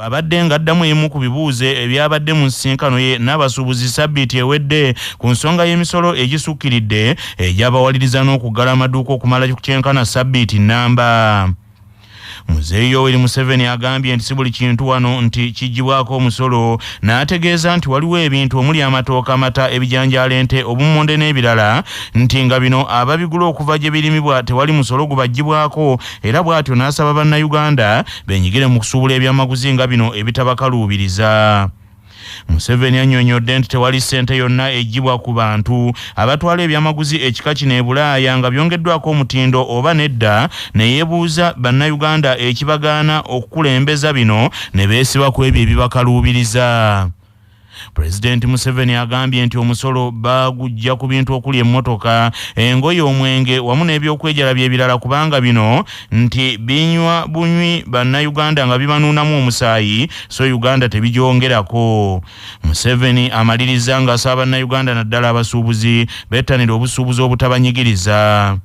abadde ngaddamu emu ku bibuuzo ebyabadde mu nsinkano ye n'abasuubuzi Ssabbiiti ewedde ku nsonga y'emisolo egisukkiridde egy'abawaliriza n'okuggala amaduuka okumala kyenkana Ssabbiiti nnamba. Muzeeyi Yoweri Museveni agambye nti si buli kintu wano nti kijjibwako omusolo, n'ategeeza nti waliwo ebintu omuli amatooka, amata, ebijanjaalo, ente, obummonde n'ebirala nti nga bino ababigula okuva gye birimibwa tewali musolo gubaggyibwako, era bw'atyo n'asaba bannayuganda benyigire mu kusuubula ebyamaguzi nga bino ebitabakalubiriza. Museveni annyonnyodde nti tewali ssente yonna eggyibwa ku bantu abatwala ebyamaguzi ekika kino e Bulaaya nga byongeddwako omutindo oba nedda, ne yeebuuza bannayuganda ekibagaana okukulembeza bino ne beesiba ku ebyo ebibakaluubiriza. President Museveni agambye nti omusolo bagujja ku bintu okuli emmotoka, engoye, omwenge wamu n'ebyokwejala ebirala kubanga bino nti binywa bunywi bannayuganda nga bibanuunamu omusaayi, so Uganda tebigyongerako. Museveni amaliriza ng'asaba bannayuganda naddala abasuubuzi bettanira obusuubuzi obutabanyigiriza.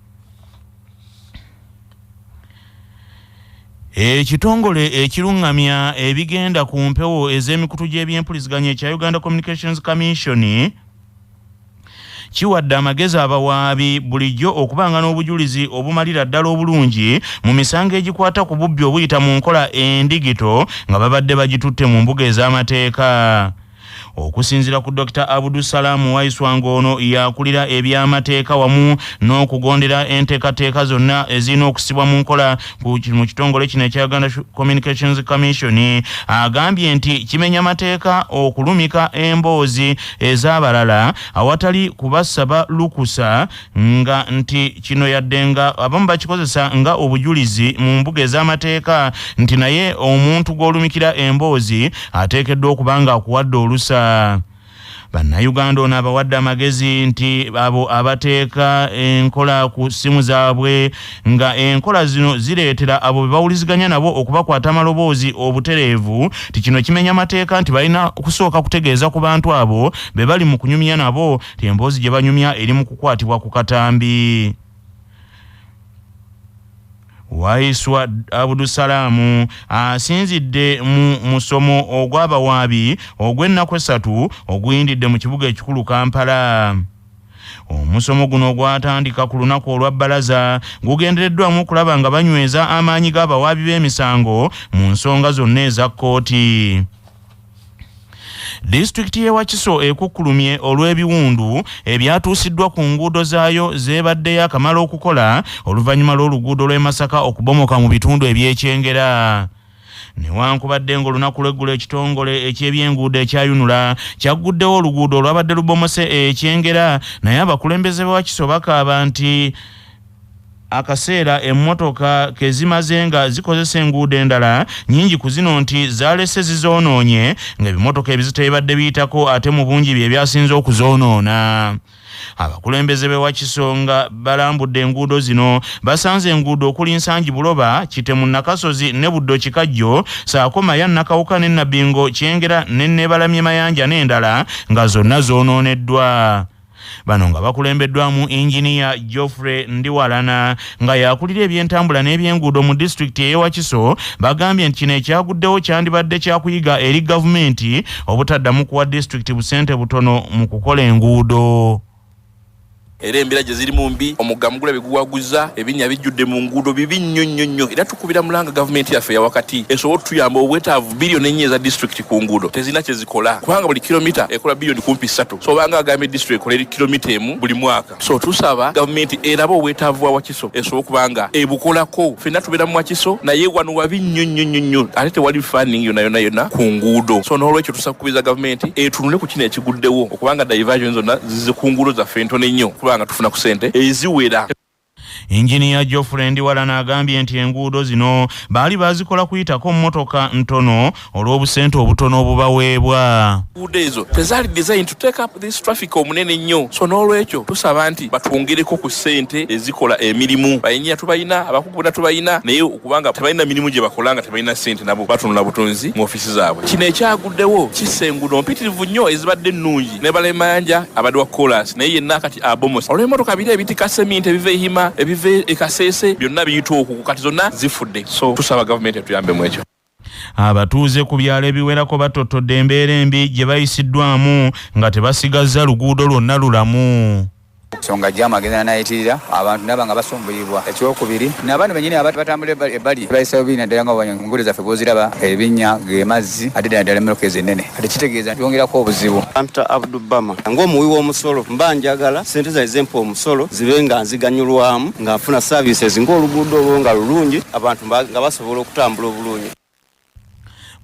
Ekitongole ekirungamya ebigenda ku mpewo ez'emikutu gy'ebyempuliziganya ekya Uganda Communications Commission kiwadde amagezi abawaabi bulijjo okubanga n'obujulizi obumalira ddala obulungi mu misango egikwata ku bubbi obuyita mu nkola endigito nga babadde bagitutte mu mbuga ez'amateeka. Okusinziira ku Dr. Abdul Salam Waiswanga ono yakulira ebyamateeka wamu n'okugondera enteekateeka zonna ezirina okusibwa mu nkola mu kitongole kino ekya Uganda Communications Commission, agambye nti kimenya amateeka okulumika emboozi ez'abalala awatali kubasaba lukusa, nga nti kino yadde nga abamu bakikozesa nga obujulizi mu mbuga ez'amateeka, nti naye omuntu gw'olumikira emboozi ateekeddwa okuba nga akuwadde olusa. Bannayuganda ono abawadde amagezi nti abo abateeka enkola ku ssimu zaabwe nga enkola zino zireetera abo be bawuliziganya nabo okubakwata amaloboozi obutereevu, ti kino kimenya amateeka nti balina kusooka kutegeeza ku bantu abo be bali mu kunyumya nabo ti emboozi gye banyumya eri mu kukwatibwa ku katambi. Waiswa Abdul Salamu asinzidde mu musomo ogw'abawaabi ogw'ennaku 3 oguyindidde mu kibuga ekikulu Kampala. Omusomo guno gwatandika ku lunaku olwa bbalaza gugendereddwamu okulaba nga banyweza amaanyi g'abawaabi b'emisango mu nsonga zonna eza kkooti. Disitulikiti y'e Wakiso ekukkulumye olw'ebiwundu ebyatuusiddwa ku nguudo zaayo zeebaddeyo akamala okukola oluvannyuma lw'oluguudo lw'e Masaka okubomoka mu bitundu ebyekyengera. Newankubadde ng'olunaku lw'eggulo ekitongole eky'ebyenguudo ekyayunula kyagguddewo oluguudo olwabadde lubomose ekyengera, naye abakulembeze b'e Wakiso bakaaba nti akaseera emmotoka ke zimaze nga zikozesa enguudo endala nnyingi ku zino nti zaalese zizoonoonye ng'ebimotoka ebizitebadde biyitako ate mu bungi bye byasinze okuzoonoona. Abakulembeze b'e Wakiso nga balambudde enguudo zino basanze enguudo okuli Nsangi Buloba, Kitemu Nakasozi ne Buddo Kikajjo, saako Maya Nakawuka ne Nabingo Kyengera ne Nebalamye Mayanja n'endala nga zonna zoonooneddwa. Bano nga bakulembeddwamu Engineer Geoffrey Ndiwalana nga yakulira ebyentambula n'ebyenguudo mu disitulikiti y'e Wakiso, bagambye nti kino ekyaguddewo kyandibadde kyakuyiga eri gavumenti obutaddamu kuwa disitulikiti busente butono mu kukola enguudo. Era embira gye ziri mu mbi, omuggamugula biguwaguza, ebinnya bijjudde mu nguudo bibi nnyo. Era tukubira mulanga gavumenti yaffe ya wakati esobola tuyamba obwetaavu biliyoni 4 eza district ku nguudo tezina kye zikola, kubanga buli kilomita ekola biliyoni 3. So banga agambye district ekola kilomita emu buli mwaka. So tusaba gavumenti eraba obwetaavu bwa Wakiso esobola kubanga ebukolako. Ffenna tubeera mu Wakiso naye wano wabi nnyo ate tewali funding yonna ku nguudo. So n'olwekyo tusaba kubiza gavumenti etunule ku kino ekiguddewo okubanga diversion zonna zize ku nguudo zaffe ntono nnyo kubanga tufuna ku ssente eziwera. Engineer Geoffrey Ndiwalana agambye nti enguudo zino baali bazikola kuyitako mmotoka ntono olw'obusente obutono obubaweebwa. Enguudo ezo tezaali design to take up this traffic omunene nnyo. So n'olwekyo tusaba nti batwongereko ku ssente ezikola emirimu. Bayinya tubayina, abakugu tubayina, naye okubanga tebalina mirimu gye bakolanga tebalina ssente nabo batunula butonzi mu ofisi zaabwe. Kino ekyaguddewo kissa enguudo mpitirivu nnyo ezibadde nnungi. Nebalamye Mayanja abadde wa chorus naye yenna kati abomosa. Olw'emmotoka biri ebitika sementi ebiva ehima ebive ekasese byonna biyita okwo kati zonna zifudde. So tusaba gavumenti etuyambe mu ekyo. Abatuuze ku byalo ebiwerako batotodde embeera embi gye bayisiddwamu nga tebasigaza luguudo lwonna lulamu. Songa jama agenda nayitirira abantu nabanga basumbulibwa ekyokubiri n'abantu benyini batambula ebbali bayisa obi naddala nga ngulu zaffe bw'oziraba ebinnya gemazzi ate ddala emmeroka ezenene ate kitegeeza twongerako obuzibu. Anta Abdul Bama ng'omuwi w'omusolo mba njagala ssente zaize mpa omusolo zibe nga nziganyulwamu nga nfuna services ng'oluguudo olwo nga lulungi abantu nga basobola okutambula obulungi.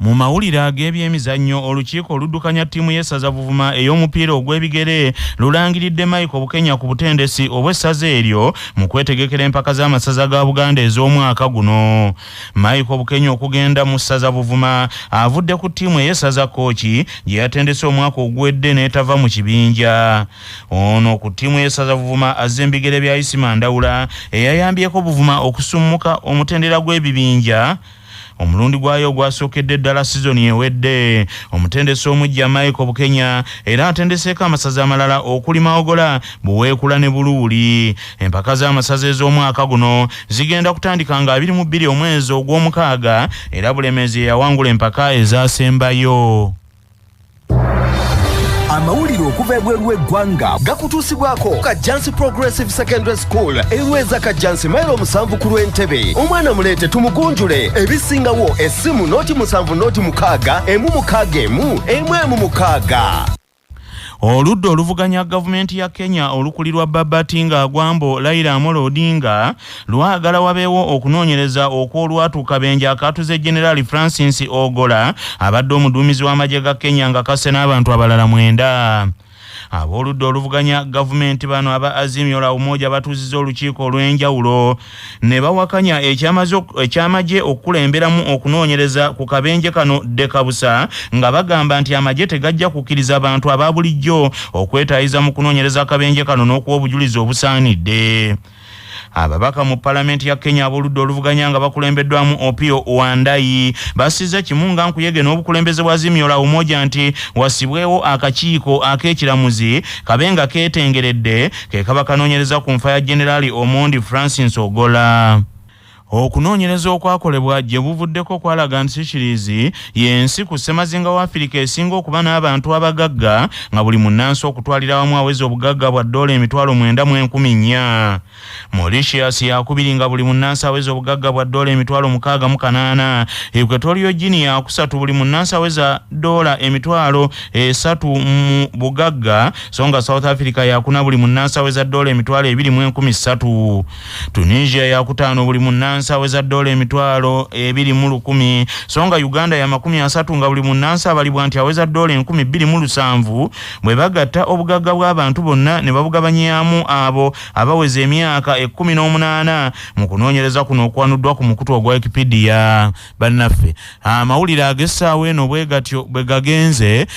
Mu mawulire ag'ebyemizannyo olukiiko oluddukanya ttiimu y'essaza Buvuma ey'omupiira ogw'ebigere lulangiridde Michael Bukenya ku butendesi obw'essaza eryo mu kwetegekera empaka z'amasaza ga Buganda ez'omwaka guno. Michael Bukenya okugenda mu ssaza Buvuma avudde ku ttiimu ey'essaza Kooki gye yatendese omwaka ogwedde n'etava mu kibinja. Ono ku ttiimu y'essaza Buvuma azze embigere bya Isima Ndawula eyayambyeko Buvuma okusummuka omutendera gw'ebibinja omulundi gwayo gwasookedde ddala sizoni ewedde. Omutendesi omujja Michael Bukenya era atendeseeko amasaza amalala okuli Mawogola, Buweekula ne Buluuli. Empaka z'amasaza ez'omwaka guno zigenda kutandika nga 22 omwezi ogw'omukaaga era Bulemeezi yawangula empaka ezaasembayo. Amawulire okuva ebweru w'eggwanga gakutuusibwako Kajansi Progressive Secondary School erweza Kajansi mailo 7 ku Lwentebe. Omwana muleete tumugunjule ebisingawo essimu noti 7 noti 6 emu 6 emu emu emu 6. Oludda oluvuganya gavumenti ya Kenya olukulirwa Babati nga Agwambo Raila Amolo Odinga lwagala wabeewo okunoonyereza okw'olwatuuka benje akatuze General Francis Ogola abadde omuduumizi w'amagye ga Kenya nga kasse n'abantu abalala 9. Aboludda oluvuganya gavumenti bano aba Azimio la Umoja batuuzizza olukiiko olw'enjawulo ne bawakanya ekyamagye okukulemberamu okunoonyereza ku kabenje kano Dekabusa nga bagamba nti amagye tegajja kukkiriza abantu aba bulijjo okwetaayiza mu kunoonyereza akabenje kano n'okuwa obujulizi obusaanidde. Ababaka mu Parliament ya Kenya aboludda oluvuganya nga bakulembeddwamu Opio Wandayi basizza kimunga nkuyege n'obukulembeze bwa Azimio la Umoja nti wasibwewo akakiiko ak'ekiramuzi kabenga keetengeredde ke kaba kanoonyereza ku nfa ya General Omondi Francis Ogola. Okunoonyereza okwakolebwa gye buvuddeko kwalaga nti Seychelles y'ensi ku ssemazinga wa Afirika esinga okuba n'abantu abagagga nga buli munnansi okutwalira wamu aweza obugagga bwa $9,400. Mauritius yakubiri nga buli munnansi aweza obugagga bwa $68,000. Equatorial Guinea yakusatu buli munnansi aweza $3,000 mu bugagga so nga South Africa yakuna buli munnansi aweza $2,300. Tunisia yakutaano buli munnansi aweza $2,100 so nga Uganda ya 30 nga buli munnansi abalibwa nti aweza $2,700 bwe bagatta obugagga bw'abantu bonna ne babugabanyaamu abo abaweza emyaka 18 mu kunoonyereza kuno okwanuddwa ku mukutu ogwa Wikipedia. Bannaffe amawulire ag'essaawa eno bwe gatyo bwe gagenze